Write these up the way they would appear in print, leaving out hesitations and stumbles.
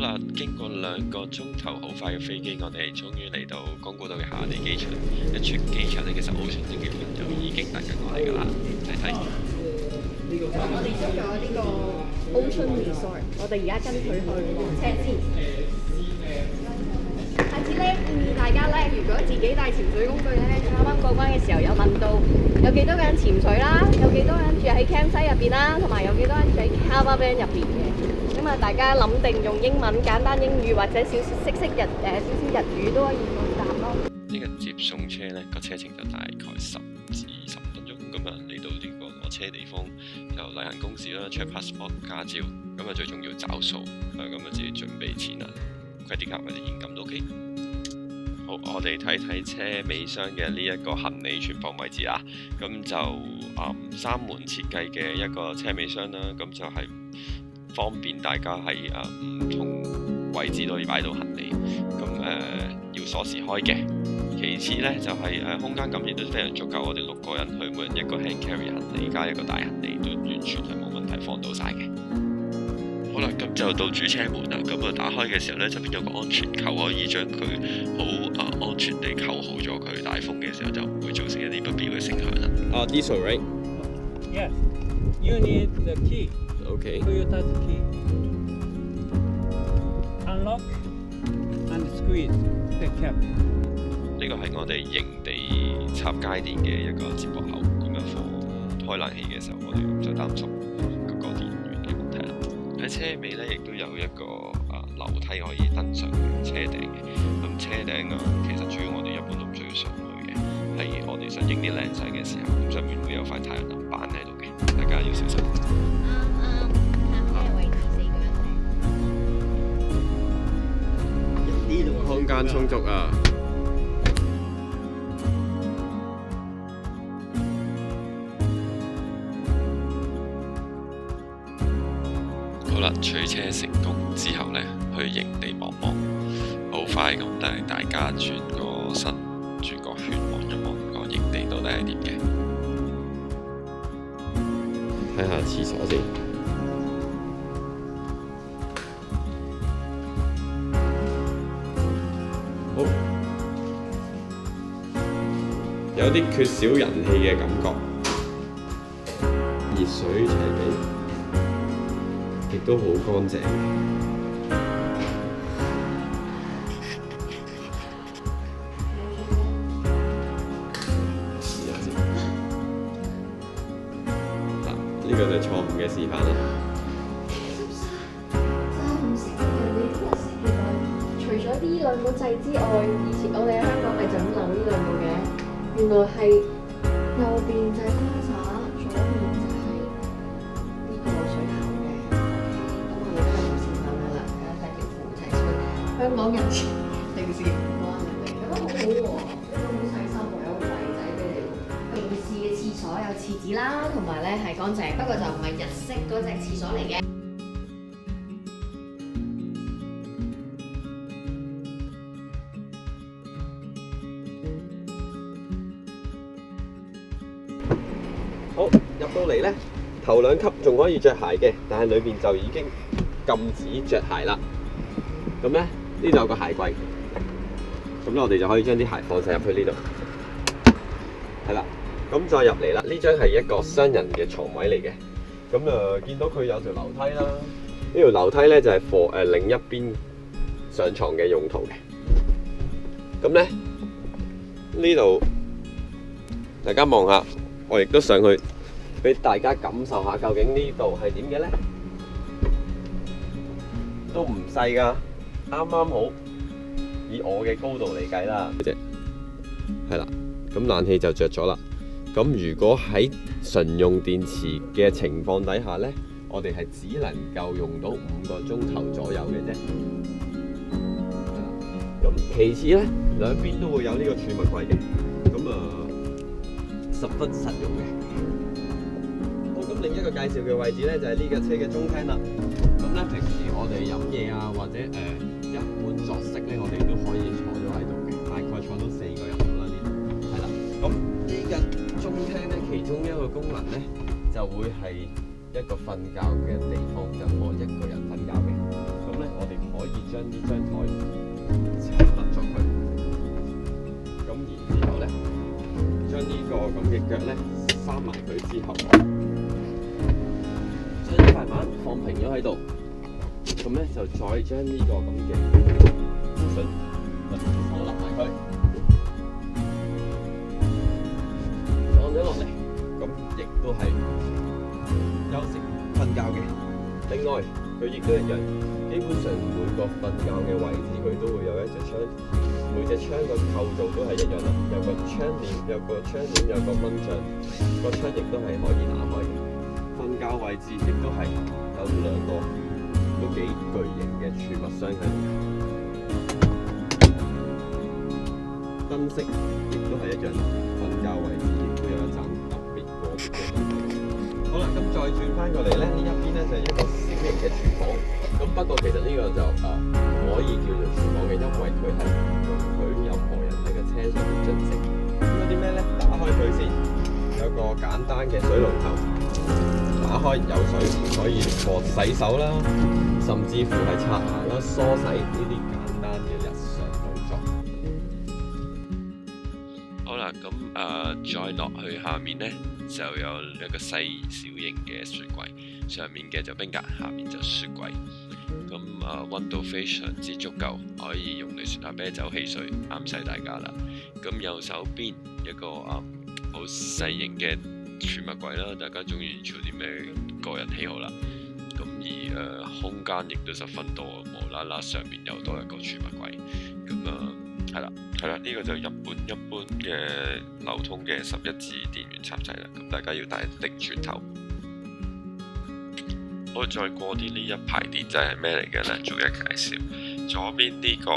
啦，經過2個鐘頭好快嘅飛機，我哋終於嚟到江古島嘅下地機場。一出機場咧，其實Ocean 的氣氛就已經等緊我哋㗎啦，睇睇。我哋租咗呢個 Ocean Resort， 我哋而家跟佢去落車先。下次咧建議大家咧，如果自己帶潛水工具咧，啱啱過關嘅時候有問到有幾多個人潛水啦，有幾多人住喺 campsite 入邊啦，同埋有幾多人住喺 caravan 入邊嘅。咁啊，大家諗定用英文、簡單英語或者少少日語都可以去答咯。呢個接送車咧，個車程就大概10至20分鐘。咁啊，嚟到呢個攞車地方就例行公事啦 ，check passport 駕照。咁啊，最重要找數。咁啊，自己準備錢啊，credit card 或者現金都 OK。好，我哋睇睇車尾箱嘅呢一個行李存放位置啊。咁就3門設計嘅一個車尾箱啦。咁就係方便大家喺唔同位置都可以擺到行李。咁要鎖匙開嘅。其次呢，就係空間感亦都非常足夠，我哋6個人去，每人一個 hand carry 行李加一個大行李都完全係冇問題放到晒嘅。好啦，咁就到主車門啦。咁啊，打開嘅時候呢，側邊有個安全扣，可以將佢好安全地扣好咗佢，大風嘅時候就唔會造成一啲不必要嘅聲響啦。This one, right? Yes. You need the key. Okay. So you touch the key. Unlock and squeeze the cap. 呢個係我哋營地插街電嘅一個接駁口，咁樣放開冷氣嘅時候，我哋唔使擔心嗰個電源嘅問題啦。喺車尾咧，亦都有一個樓梯可以登上車頂嘅。咁車頂其實主要我哋一般都唔需要上去嘅，係我哋想影啲靚相嘅時候，咁上面會有塊太陽能板喺度嘅，大家要小心。啱，咩位置4個人？呢度空間充足啊！好啦，取車成功之後呢，去營地望望，好快咁帶大家轉個身、轉個圈望一望個營地到底係點嘅。睇下廁所先。好，有啲缺少人氣嘅感覺。熱水斜面。亦都好乾淨。嗱，呢個就係錯誤嘅示範啦。除咗呢2個掣之外，以前我哋喺香港咪就咁留呢2個嘅，原來係右邊就係花灑，左邊就係呢個水喉嘅。咁我哋都係示範下啦，大家睇條褲睇出香港人平時唔關人哋，覺得好好喎，呢個好細心喎，有個櫃仔俾你。平時嘅廁所有廁紙啦，同埋咧係乾淨，不過就唔係日式嗰隻廁所嚟嘅。好，入到嚟呢，頭2級仲可以着鞋嘅，但係裏邊就已經禁止着鞋啦。咁呢，呢度有個鞋櫃，咁我哋就可以將啲鞋放晒入去呢度。係啦，咁再入嚟啦，呢張係一個雙人嘅床位嚟嘅。咁見到佢有條樓梯啦，呢條樓梯呢就係 for 另一邊上床嘅用途嘅。咁呢，呢度大家望下。我亦都上去俾大家感受下，究竟呢度係點嘅呢？都唔細㗎，啱啱好以我嘅高度嚟計啦。係啦，咁冷氣就着咗啦。咁如果喺純用電池嘅情況底下呢，我哋係只能夠用到5個鐘頭左右嘅啫。咁其次呢，兩邊都會有呢個儲物櫃嘅。十分實用嘅。好，咁另一個介紹嘅位置呢，就係呢架車嘅中廳啦。咁呢，平時我哋飲嘢啊，或者一般作息呢，我哋都可以坐咗喺度嘅，大概坐到4個人度啦。呢度係啦。咁呢架中廳呢，其中一個功能呢，就會係一個瞓覺嘅地方，就我一個人瞓覺嘅。咁呢，我我哋可以將呢張台拆甩咗佢。咁然之後咧，將呢個咁嘅腳咧閂埋佢之後，將呢塊板放平咗喺度。咁咧就再將呢個咁嘅水收納埋佢，放咗落嚟，咁亦都係休息瞓覺嘅。另外，佢亦都一樣，基本上每個瞓覺嘅位置佢都會有一隻窗，每隻窗個構造都係一樣啦，有個窗簾，有個蚊帳，個窗亦都係可以打開嘅。瞓覺位置亦都係有兩個都幾巨型嘅儲物箱喺度，燈飾亦都係一樣，瞓覺位置亦都有一盞特別過嘅燈。好啦，咁再轉翻過嚟咧，呢一邊咧就係一個小型嘅廚房。咁不過其實呢個就唔可以叫做廚房嘅，因為佢係唔容許任何人喺個車上面進食。咁有啲咩咧？打開佢先，有個簡單嘅水龍頭。打開有水可以放洗手啦，甚至乎係刷牙啦、梳洗呢啲簡單嘅日常動作。好啦，咁再落去下面呢，就有一個細小型嘅雪櫃，上面嘅就冰格，下面就雪櫃。咁溫度非常之足夠，可以用嚟雪下啤酒、汽水，啱晒大家啦。咁右手邊一個好細型嘅儲物櫃啦，大家中意做啲咩個人喜好啦。咁而空間亦都十分多，無啦啦上面又多一個儲物櫃。咁係啦，呢個就一般嘅流通嘅11支電源插掣啦。咁大家要帶定轉頭。好，再過啲呢一排電掣係咩嚟嘅呢？逐一介紹。左邊呢個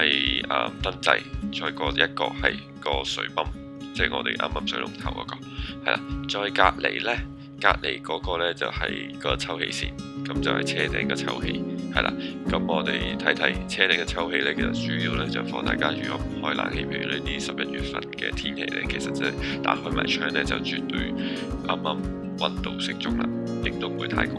係燈掣，再過一個係個水泵。即係我哋啱啱水龍頭嗰個，係啦。再隔離呢，隔離嗰個呢就係個抽氣扇，咁就係車頂嘅抽氣，係啦。咁我哋睇睇車頂嘅抽氣呢，其實主要呢就放大家如果唔開冷氣，譬如呢啲11月份嘅天氣呢，其實即係打開埋窗呢，就絕對啱啱溫度適中啦，亦都唔會太焗。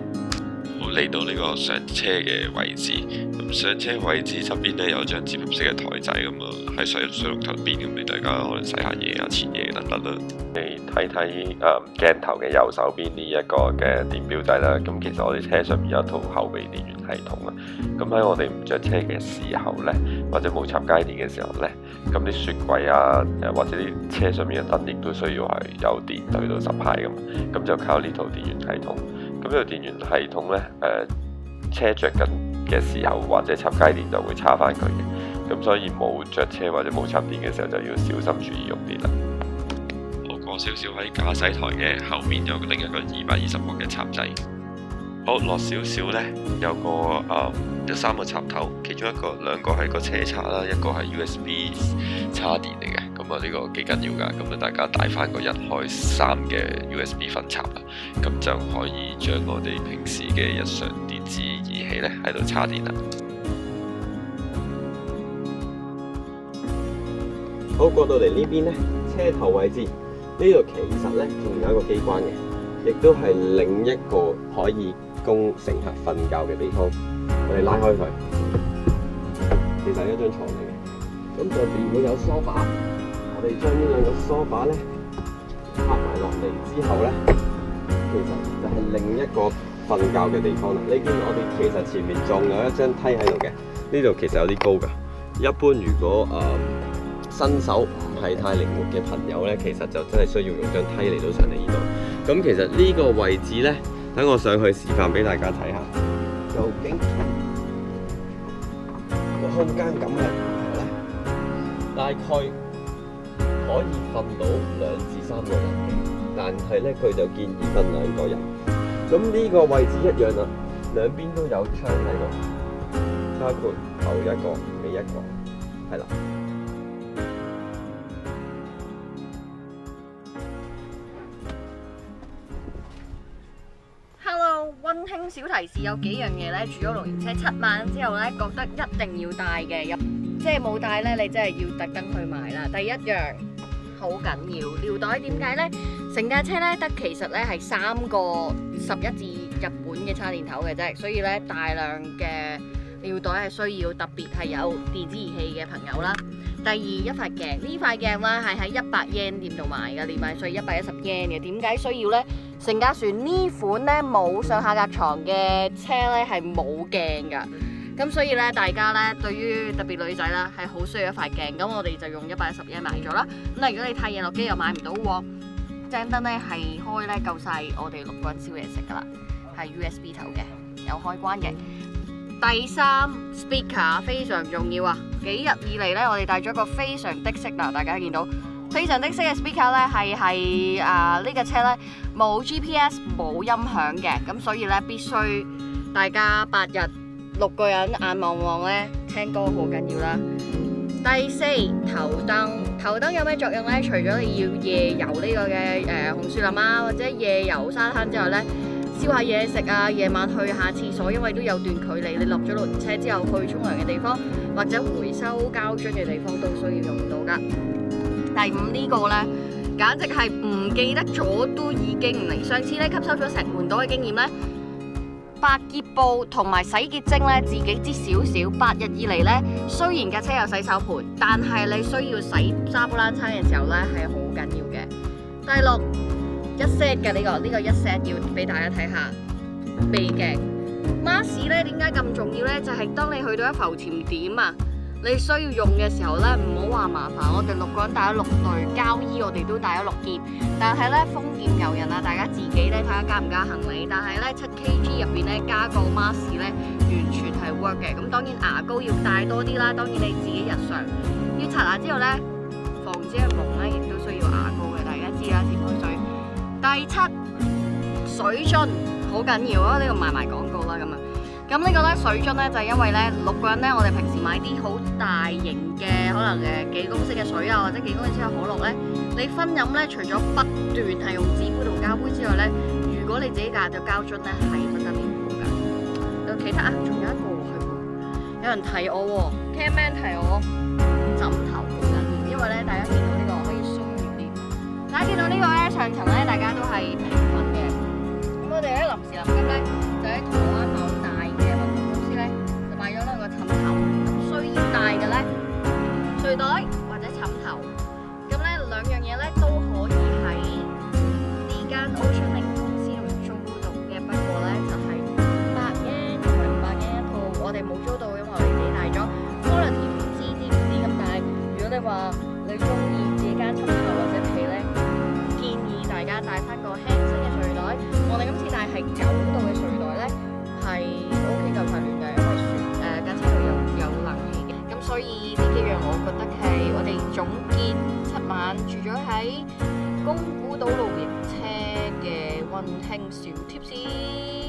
好，嚟到呢個上車嘅位置，咁上車位置側邊呢，有張接合式嘅台仔咁啊，喺水龍頭邊咁，俾大家可能洗下嘢啊、切嘢等等啦。你睇睇鏡頭嘅右手邊呢一個嘅電錶仔啦，咁其實我哋車上面有一套後備電源系統啊。咁喺我哋唔着車嘅時候呢，或者冇插街電嘅時候呢，咁啲雪櫃啊，或者啲車上面嘅燈亦都需要係有電對到10派咁就靠呢套電源系統。咁呢個電源系統呢，車着緊嘅時候或者插街電就會插翻佢嘅，咁所以冇着車或者冇插電嘅時候就要小心注意用電啦。好，過少少喺駕駛台嘅後面有另一個220V嘅插掣。好，落少少呢，有3個插頭，其中兩個係個車插啦，一個係 USB 插電嚟嘅。咁呢個幾緊要㗎，咁大家帶翻個1開3嘅 USB 分插啦，咁就可以將我哋平時嘅日常電子儀器呢喺度插電啦。好，過到嚟呢邊呢，車頭位置呢度其實呢仲有一個機關嘅，亦都係另一個可以供乘客瞓覺嘅地方。我哋拉開佢，其實係一張床嚟嘅，咁上邊會有梳化。我哋將呢兩個梳化咧拍埋落嚟之後咧，其實就係另一個瞓覺嘅地方啦。呢邊我哋其實前面仲有一張梯喺度嘅，呢度其實有啲高㗎。一般如果身手唔係太靈活嘅朋友咧，其實就真係需要用張梯嚟到上嚟呢度。咁其實呢個位置咧，等我上去示範俾大家睇下，究竟個空間感係如何咧？大概可以瞓到2至3個人嘅，但係咧佢就建議瞓2個人。咁呢個位置一樣啦，兩邊都有窗喺度，包括頭一個、尾一個，係啦。Hello， 溫馨小提示有幾樣嘢咧，住咗露營車7晚之後咧，覺得一定要帶嘅，即係冇帶咧，你真係要特登去買啦。第一樣。好緊要，尿袋點解呢？成架車咧得其實咧係3個11至日本嘅叉電頭嘅啫，所以咧大量嘅尿袋係需要特別係有電子儀器嘅朋友啦。第二一塊鏡，呢塊鏡咧係喺100 yen 店度買嘅，連埋稅110 yen 嘅。點解需要呢？成架船呢款咧冇上下格床嘅車咧係冇鏡㗎。咁所以咧，大家咧對於特別女仔啦，係好需要一塊鏡。咁我哋就用110 yen買咗啦。咁但係如果你太夜落機又買唔到喎，盞燈咧係開咧夠晒我哋6個人燒嘢食㗎啦，係 USB 頭嘅，有開關嘅。第三 speaker 非常重要啊！幾日以嚟咧，我哋帶咗個非常的式嗱，大家見到非常的式嘅 speaker 咧係呢個車咧冇 GPS 冇音響嘅，咁所以咧必須大家8日6個人眼望望咧聽歌好緊要啦。第四頭燈有咩作用咧？除咗你要夜遊呢個嘅紅樹林啊，或者夜遊沙灘之外咧，燒下嘢食啊，夜晚去下廁所，因為都有段距離，你落咗路車之後去沖涼嘅地方或者回收膠樽嘅地方都需要用到噶。第五呢個呢，簡直係唔記得咗都已經唔嚟。上次呢，吸收咗成門袋嘅經驗呢，百潔布同埋洗潔精呢，自己知少少。8日以嚟呢，雖然架車有洗手盆，但係你需要洗沙煲冷餐嘅時候呢，係好緊要嘅。第六。一 set 嘅呢個一 set 要俾大家睇下鼻鏡。mask 咧點解咁重要呢？就係當你去到一浮潛點啊，你需要用嘅時候呢，唔好話麻煩。我哋6個人帶咗6對膠衣，我哋都帶咗6件。但係呢，豐儉由人啊，大家自己呢睇下加唔加行李。但係呢7kg 入邊呢，加個 mask 呢，完全係 work 嘅。咁當然牙膏要帶多啲啦。當然你自己日常要刷牙之後呢，防止係蒙呢，亦都需要牙膏嘅。大家知啦，潛水水。第7，水樽好緊要啊！呢個賣廣告啦咁啊。咁呢個咧水樽咧就係因為咧6個人咧，我哋平時買啲好大型嘅可能幾公升嘅水啊，或者幾公升嘅可樂咧，你分飲咧，除咗不斷係用紙杯同膠杯之外咧，如果你自己架咗膠樽咧係不得了㗎。有其他啊，仲有一個係喎，有人提我喎 ，Camman 提我枕頭好緊要，因為咧大家見到呢個可以鬆軟啲。大家見到呢個咧上層咧，大家都係平瞓嘅。咁我哋咧臨時臨急咧，就喺台灣某大嘅運動公司咧，就買咗2個枕頭。咁需要帶嘅咧，睡袋或者枕頭。咁咧2樣嘢咧都可以喺呢間 Oceanlink 公司度租到嘅，不過咧就係100 yen 同埋500 yen 一套。我哋冇租到，因為我哋自己帶咗 quality 唔知咁。但係如果你話你中意自己間枕頭或者被咧，建議大家帶翻個輕身嘅睡袋。我哋今次帶係9度嘅睡袋咧，係 OK 夠晒暖嘅，因為架車度有冷氣嘅。咁所以呢幾樣我覺得係我哋總結7晚住咗喺宮古島露營車嘅溫馨小貼士。